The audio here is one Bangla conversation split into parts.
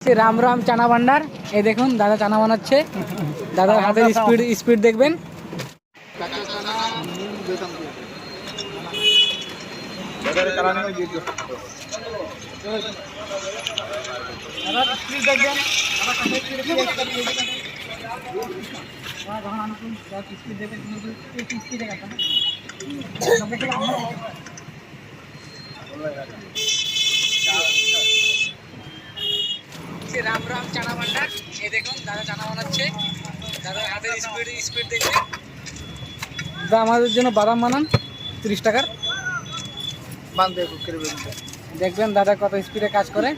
রাম রাম চানা ভান্ডার। এই দেখুন দাদা চানা বানাচ্ছে, দাদার হাতের স্পিড দেখবেন। রাম রাম চানা ভান্ডার। এই দেখুন দাদা চানা বানাচ্ছে, দাদার হাতের স্পিড দেখবেন। দাদা আমাদের জন্য বাদাম বানান 30 টাকার। দেখবেন দাদা কত স্পিডে কাজ করে।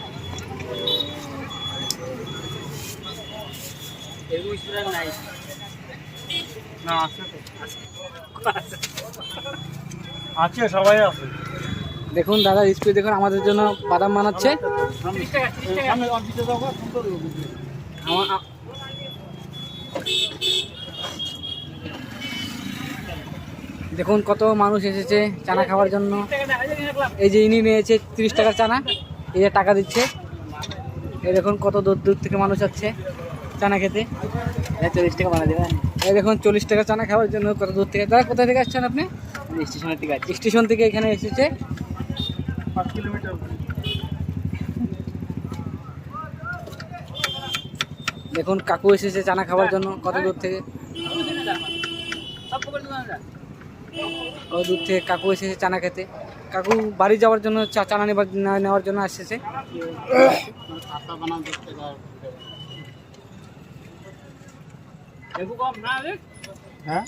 আছে সবাই আছে। দেখুন দাদার স্পিড দেখুন, আমাদের জন্য বাদাম বানাচ্ছে। দেখুন কত মানুষ এসেছে চানা খাওয়ার জন্য। এই যে ইনি নিয়েছে 30 টাকার চানা, এই যে টাকা দিচ্ছে। এই দেখুন কত দূর দূর থেকে মানুষ আসছে চানা খেতে। 40 টাকা বানা দেবেন। এই দেখুন 40 টাকা চানা খাওয়ার জন্য কত দূর থেকে। দাদা কোথা থেকে আসছেন আপনি? স্টেশনের থেকে। স্টেশন থেকে এখানে এসেছে 5 কিলোমিটার। দেখুন কাকু এসেছে চানা খাওয়ার জন্য কত দূর থেকে। কত দূর থেকে কাকু এসেছে চানা খেতে। কাকু বাড়ি যাওয়ার জন্য চানা নেওয়ার জন্য আসছে। হ্যাঁ